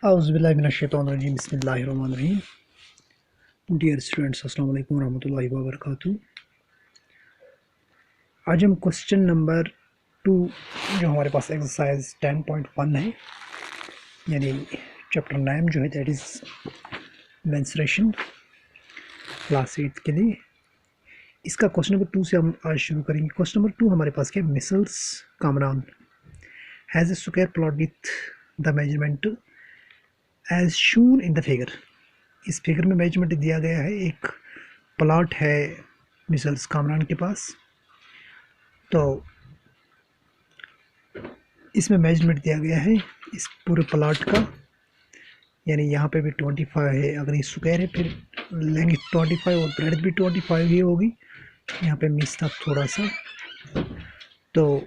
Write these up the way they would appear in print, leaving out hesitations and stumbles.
औज़ुबिल्लाहिमिनश्शैतानिर्रजीम बिस्मिल्लाहिर्रहमानिर्रहीम। Dear students, अस्सलाम वालेकुम रहमतुल्लाहि व बरकातुहू। आज हम क्वेश्चन नंबर 2 जो हमारे पास एक्सरसाइज 10.1 है, यानी चैप्टर 9 जो है दैट इज़ मेंस्ट्रुएशन, क्लास 8 के लिए। इसका क्वेश्चन नंबर 2 से हम आज शुरू करेंगे। क्वेश्चन नंबर 2 हमारे पास क्या है, Mrs Kamran has a square plot with the measurement as shown in the figure. इस फिगर में मेजरमेंट दिया गया है, एक प्लॉट है मिसल्स कामरान के पास। तो इसमें मेजरमेंट दिया गया है इस पूरे प्लॉट का, यानी यहाँ पे भी 25 है। अगर ये स्क्वायर है फिर लेंथ 25 और ब्रेड्थ भी 25 ही होगी। यहाँ पे मिस था थोड़ा सा। तो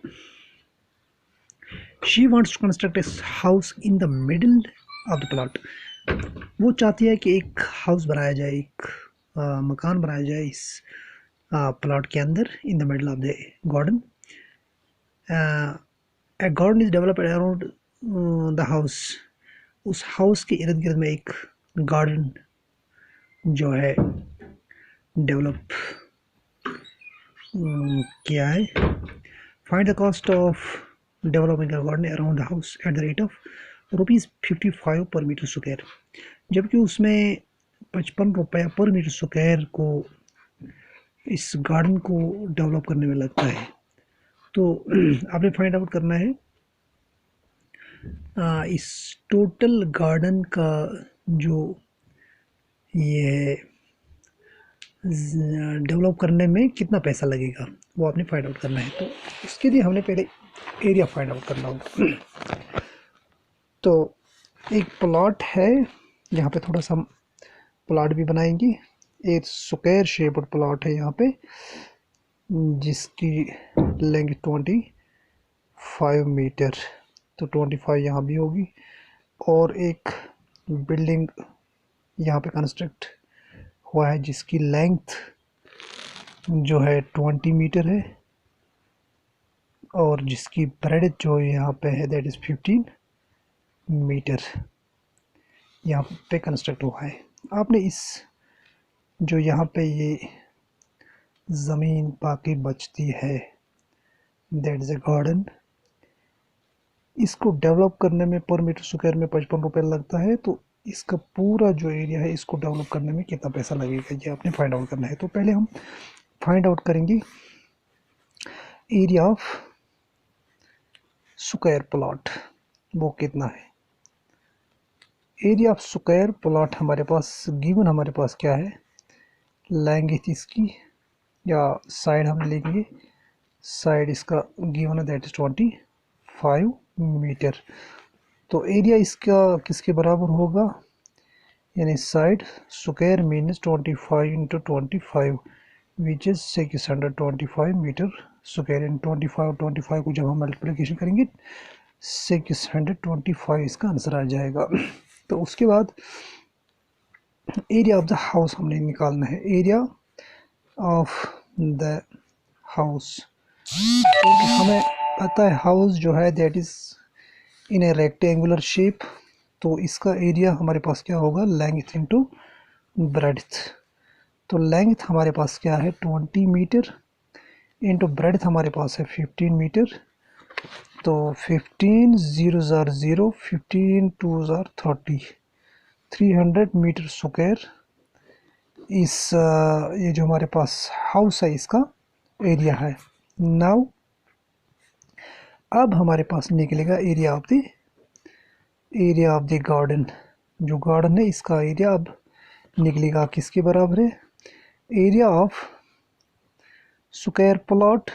she wants to construct a house in the middle of the plot. वो चाहती है कि एक हाउस बनाया जाए, एक मकान बनाया जाए इस प्लॉट के अंदर, in the middle of the garden. A garden is developed around the house. उस हाउस के इर्द गिर्द में एक गार्डन जो है डेवलप किया है। Find the cost of developing a garden around the house at the rate of ₹55 per metre square. जबकि उसमें 55 रुपया पर मीटर स्क्वायर को इस गार्डन को डेवलप करने में लगता है। तो आपने फाइंड आउट करना है इस टोटल गार्डन का जो ये डेवलप करने में कितना पैसा लगेगा, वो आपने फाइंड आउट करना है। तो उसके लिए हमने पहले एरिया फाइंड आउट करना होगा। तो एक प्लॉट है, यहाँ पे थोड़ा सा प्लॉट भी बनाएंगे। एक स्क्वायर शेप्ड प्लॉट है यहाँ पे, जिसकी लेंथ 25 मीटर, तो 25 यहाँ भी होगी। और एक बिल्डिंग यहाँ पे कंस्ट्रक्ट हुआ है जिसकी लेंथ जो है 20 मीटर है, और जिसकी ब्रेड्थ जो यहाँ पे है दैट इज़ 15 मीटर यहाँ पे कंस्ट्रक्ट हुआ है। आपने इस जो यहाँ पे ये ज़मीन बाकी बचती है दैट इज़ ए गार्डन, इसको डेवलप करने में पर मीटर स्क्वायर में 55 रुपये लगता है। तो इसका पूरा जो एरिया है इसको डेवलप करने में कितना पैसा लगेगा, ये आपने फाइंड आउट करना है। तो पहले हम फाइंड आउट करेंगे एरिया ऑफ स्क्वायर प्लॉट, वो कितना है। एरिया ऑफ स्क्वायर प्लॉट हमारे पास गिवन, हमारे पास क्या है, लेंथ इसकी या साइड हम लेंगे, साइड इसका गिवन है दैट इज 25 मीटर। तो एरिया इसका किसके बराबर होगा, यानी side square means 25 into 25 which is 625 metre square. इन 25 को जब हम मल्टीप्लिकेशन करेंगे 625 इसका आंसर आ जाएगा। तो उसके बाद एरिया ऑफ द हाउस हमने निकालना है, एरिया ऑफ द हाउस। तो हमें पता है हाउस जो है that is in A rectangular shape, तो इसका एरिया हमारे पास क्या होगा, लेंथ इंटू ब्रेड्थ। तो लेंथ हमारे पास क्या है 20 मीटर इंटू ब्रेड्थ हमारे पास है 15 मीटर। तो 15 0 ज़ार 0, 15 2 ज़ार 30, 300 मीटर स्क्वायर इस ये जो हमारे पास हाउस है इसका एरिया है। नाउ अब हमारे पास निकलेगा एरिया ऑफ द गार्डन। जो गार्डन है इसका एरिया अब निकलेगा किसके बराबर है, area of square plot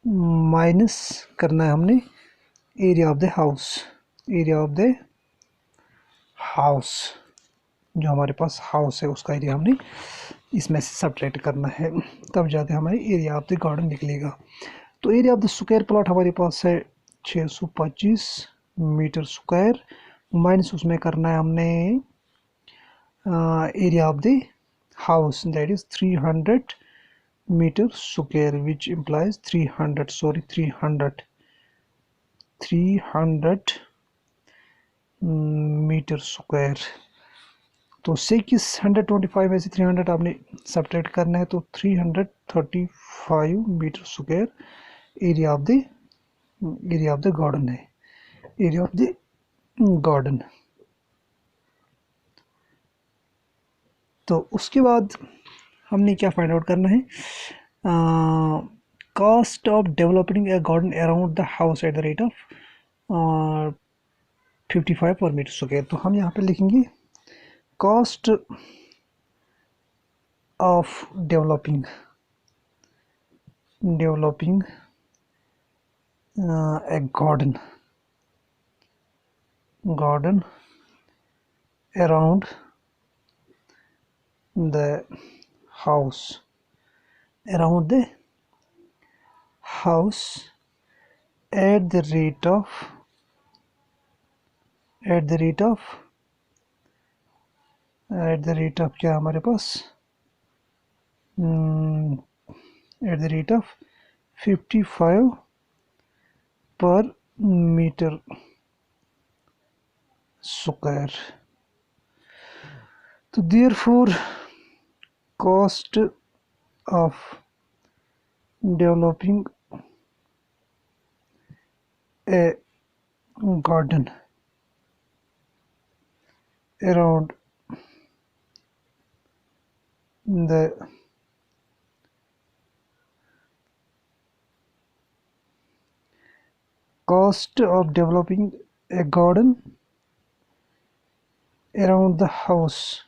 minus करना है हमने area of the house. Area of the house जो हमारे पास हाउस है उसका एरिया हमने इसमें से सब्ट्रैक्ट करना है, तब जाके हमारे एरिया ऑफ द गार्डन निकलेगा। तो area of the square plot हमारे पास है 625 मीटर स्क्वायर, माइनस उसमें करना है हमने area of the house that is 300 metre square which implies 300 300 metre square. तो से किस 125 में से 300 आपने सब्ट्रैक्ट करना है, तो 335 metre square area of the garden है, एरिया ऑफ द गार्डन। तो उसके बाद हमने क्या फाइंड आउट करना है, cost of developing a garden around the house at the rate of 55 per metre square. तो हम यहाँ पे लिखेंगे cost of developing a garden around the house at the rate of क्या हमारे पास at the rate of 55 per meter square। तो therefore cost of developing a garden around the cost of developing a garden around the house,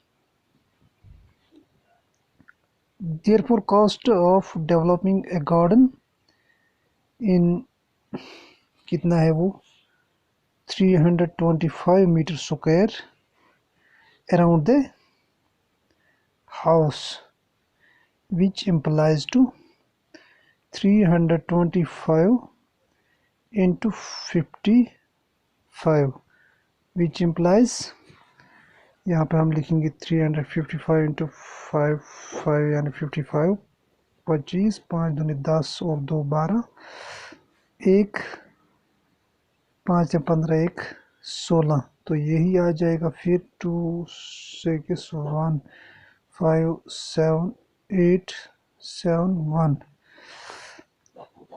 therefore cost of developing a garden in कितना है वो 325 metre square around the house, which implies to 325 into 55, which implies यहाँ पे हम लिखेंगे 355 into 5 यानी 55, 25, 5 दूनी 10 और 2 12, 1 5 या 15 1 16। तो यही आ जाएगा फिर 2 6 1 5 7 8 7 1,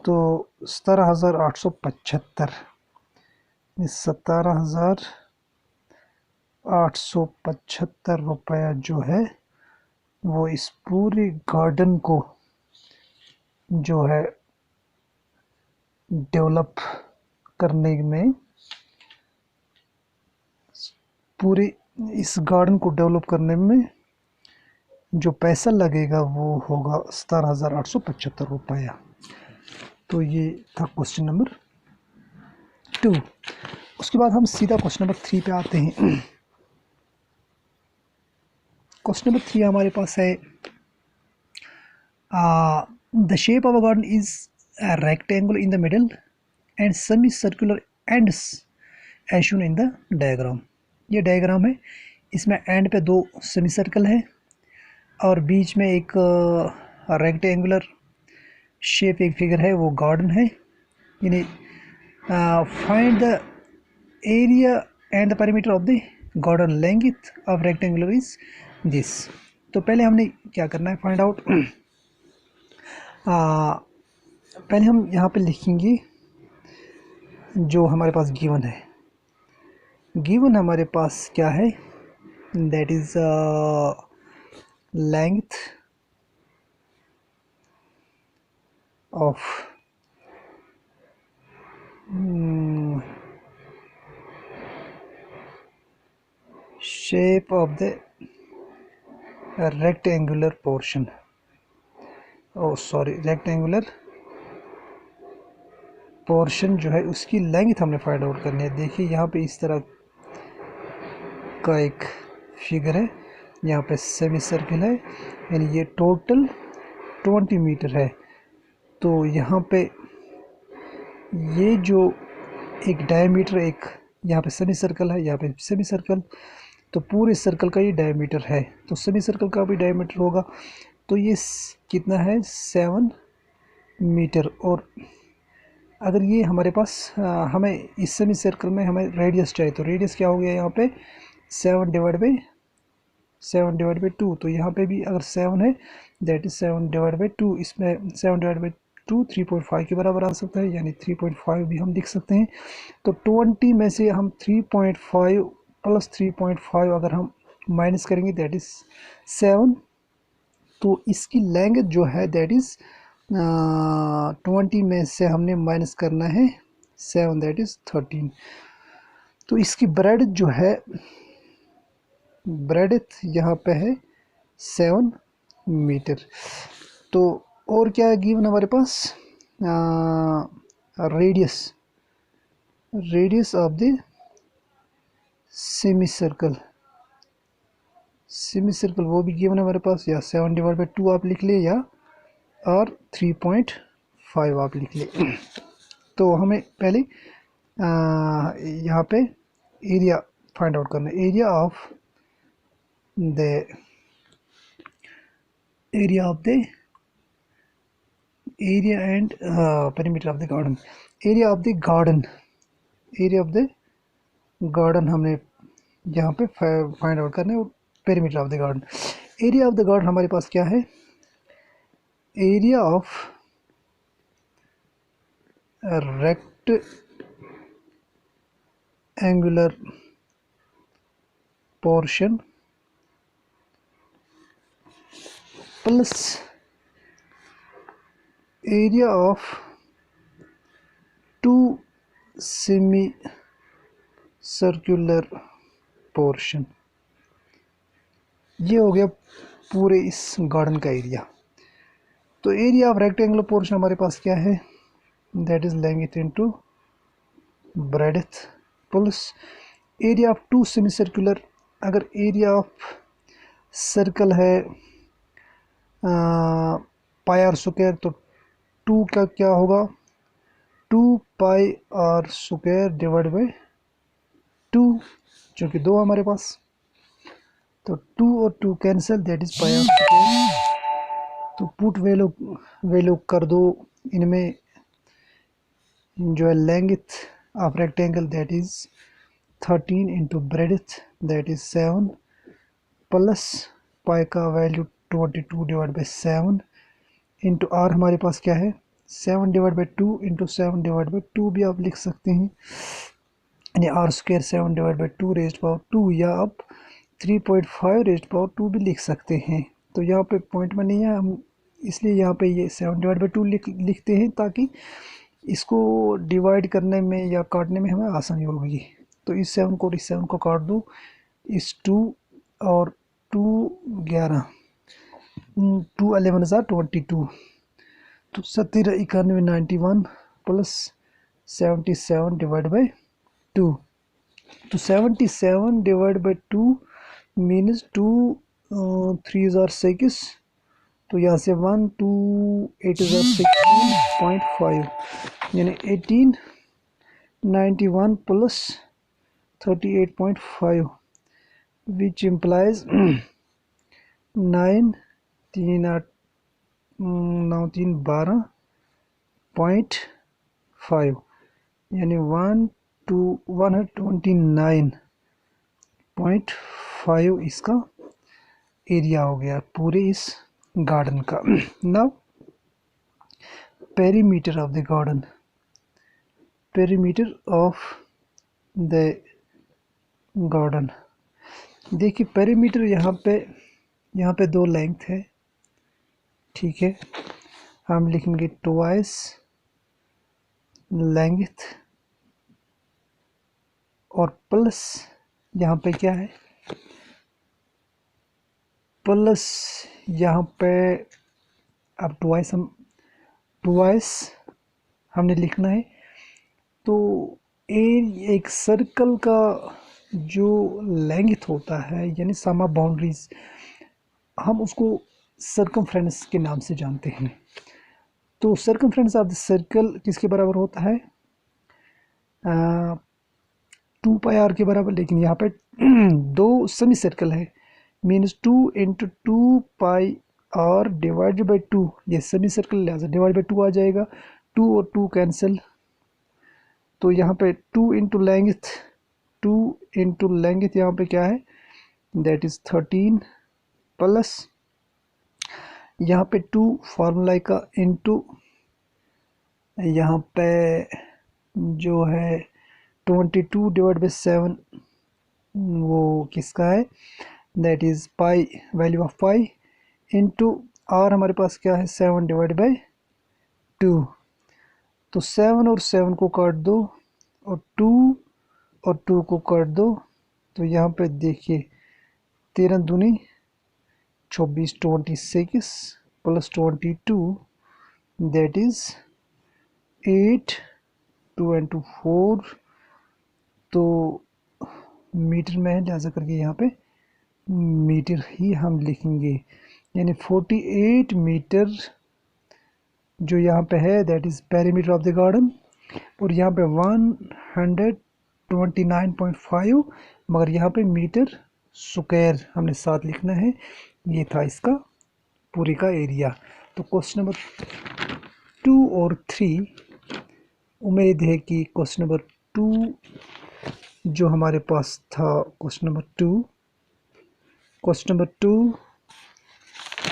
तो 17,875, 17,875 रुपया जो है वो इस पूरे गार्डन को जो है डेवलप करने में, पूरे इस गार्डन को डेवलप करने में जो पैसा लगेगा वो होगा 17,875 रुपया। तो ये था क्वेश्चन नंबर 2। उसके बाद हम सीधा क्वेश्चन नंबर 3 पे आते हैं। क्वेश्चन नंबर 3 हमारे पास है the shape of a garden is a rectangle in the middle and semicircular ends as shown in the diagram। ये डायग्राम है, इसमें एंड पे 2 सेमी सर्कल है और बीच में एक रेक्टेंगुलर शेप एक फिगर है, वो गार्डन है। यानी find the area and the perimeter of the garden, length of rectangular is this. तो पहले हमने क्या करना है फाइंड आउट, पहले हम यहाँ पे लिखेंगे जो हमारे पास गिवन है। गिवन हमारे पास क्या है, that is length of shape of the rectangular portion, rectangular portion जो है उसकी लेंथ हमने फाइंड आउट करनी है। देखिए यहाँ पे इस तरह का एक फिगर है, यहाँ पे सेमी सर्कल है, यानी ये टोटल 20 मीटर है। तो यहाँ पे ये जो एक डायमीटर, एक यहाँ पे सेमी सर्कल है, यहाँ पे सेमी सर्कल, तो पूरे सर्कल का ये डायमीटर है, तो सेमी सर्कल का भी डायमीटर होगा। तो ये कितना है 7 मीटर, और अगर ये हमारे पास हमें इस सेमी सर्कल में हमें रेडियस चाहिए, तो रेडियस क्या हो गया यहाँ पे 7/2। तो यहाँ पे भी अगर 7 है दैट इज 7/2, इसमें 7/2 3.5 के बराबर आ सकता है, यानी 3.5 भी हम लिख सकते हैं। तो 20 में से हम 3.5 प्लस 3.5 अगर हम माइनस करेंगे दैट इज 7। तो इसकी लेंथ जो है दैट इज 20 में से हमने माइनस करना है 7 दैट इज 13। तो इसकी ब्रेड जो है ब्रेडिथ यहाँ पे है 7 मीटर। तो और क्या है गिवन हमारे पास, radius of the semi circle वो भी गिवन है हमारे पास, या 7/2 आप लिख ले या और 3.5 आप लिख ले। तो हमें पहले यहाँ पे एरिया फाइंड आउट करना है, area of the area and perimeter of the garden. Area of the garden हमने यहाँ पे फाइंड आउट करना है, और perimeter of the garden. Area of the garden हमारे पास क्या है, area of rectangular portion plus area of two semicircular portion। ये हो गया पूरे इस गार्डन का एरिया। तो एरिया ऑफ रेक्टेंगुलर पोर्शन हमारे पास क्या है, that is length into breadth plus area of two semi circular. अगर एरिया ऑफ सर्कल है पाई आर स्क्वायर, तो 2 का क्या होगा 2πr² डिवाइड बाई 2, जो कि 2 हमारे पास। तो 2 और 2 cancel that is pi r square. तो पुट वैल्यू कर दो इनमें, जो है length of rectangle that is 13 into breadth that is 7 plus pi का value 22 divide by 7 into are हमारे पास क्या है 7/2 इंटू 7/2 भी आप लिख सकते हैं, यानी आर स्क्वायर 7/2 रेज्ड पावर 2, या आप 3.5 रेज्ड पावर 2 भी लिख सकते हैं। तो यहाँ पे पॉइंट में नहीं है, हम इसलिए यहाँ पे ये 7/2 लिखते हैं ताकि इसको डिवाइड करने में या काटने में हमें आसानी होगी। तो इस 7 को और इस 7 को काट दो, इस 2 और 2 11, 2 11 22, तो 17 91 91 प्लस 77 डिवाइड बाई 2। तो 77 डिवाइड बाई 2 मीन्स 2 3 जार 6, तो यहाँ से 1 2 8 जार 16.5, यानी 1891 प्लस 38.5 विच इम्प्लाइज 9 3 8 9 3 12.5, यानी 129.5 इसका एरिया हो गया पूरे इस गार्डन का। Now perimeter of the garden, perimeter of the garden. देखिए पेरीमीटर यहाँ पे 2 लेंथ है, ठीक है। हम लिखेंगे ट्वाइस लेंथ और प्लस यहाँ पे क्या है प्लस यहाँ पे अब ट्वाइस हमने लिखना है। तो एक सर्कल का जो लेंथ होता है यानी सम ऑफ बाउंड्रीज, हम उसको सर्कमफ्रेंस के नाम से जानते हैं। तो सर्कमफ्रेंस ऑफ द सर्कल किसके बराबर होता है 2πr के बराबर, लेकिन यहाँ पे 2 सेमी सर्कल है means 2 into 2πr divide by 2, ये सेमी सर्कल लिहाजा डिवाइड बाई 2 आ जाएगा। 2 और 2 कैंसिल तो यहाँ पे 2 इंटू लेंथ, 2 इंटू लेंथ यहाँ पे क्या है, दैट इज़ 13 प्लस यहाँ पे 2 फार्मूला का इंटू यहाँ पे जो है 22 डिवाइड बाई 7, वो किसका है, that is pi, value of pi into are हमारे पास क्या है 7 डिवाइड बाई 2। तो 7 और 7 को काट दो और 2 और 2 को काट दो, तो यहाँ पे देखिए 13 दूनी 24, 26 प्लस 22 दैट इज़ 8, 2 इंटू 4, तो मीटर में है, लिहाजा करके यहाँ पे मीटर ही हम लिखेंगे, यानी 48 मीटर जो यहाँ पे है that is perimeter of the garden. और यहाँ पे 129.5, मगर यहाँ पे मीटर स्क्वायर हमने साथ लिखना है। ये था इसका पूरे का एरिया। तो क्वेश्चन नंबर 2 और 3, उम्मीद है कि क्वेश्चन नंबर 2 जो हमारे पास था, क्वेश्चन नंबर 2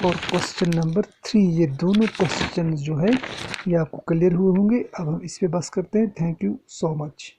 और क्वेश्चन नंबर 3, ये दोनों क्वेश्चन जो है ये आपको क्लियर हुए होंगे। अब हम इस पे बस करते हैं। Thank you so much.